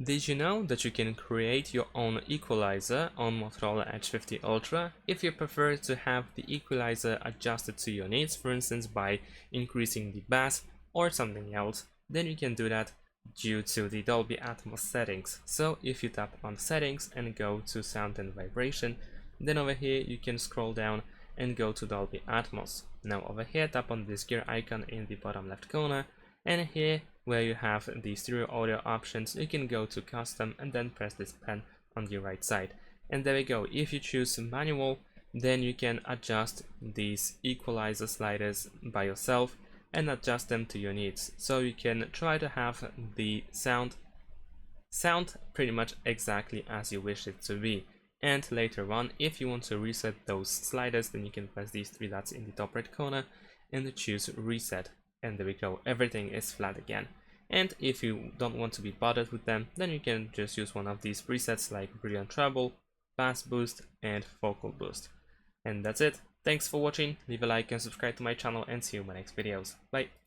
Did you know that you can create your own equalizer on Motorola Edge 50 Ultra if you prefer to have the equalizer adjusted to your needs, for instance by increasing the bass or something else? Then you can do that due to the Dolby Atmos settings. So if you tap on settings and go to sound and vibration, then over here you can scroll down and go to Dolby Atmos. Now over here tap on this gear icon in the bottom left corner, and here where you have the stereo audio options, you can go to custom and then press this pen on the right side, and there we go. If you choose manual, then you can adjust these equalizer sliders by yourself and adjust them to your needs, so you can try to have the sound pretty much exactly as you wish it to be. And later on, if you want to reset those sliders, then you can press these three dots in the top right corner and choose reset, and there we go, everything is flat again. And if you don't want to be bothered with them, then you can just use one of these presets like brilliant treble, bass boost and vocal boost. And that's it. Thanks for watching, leave a like and subscribe to my channel, and see you in my next videos. Bye.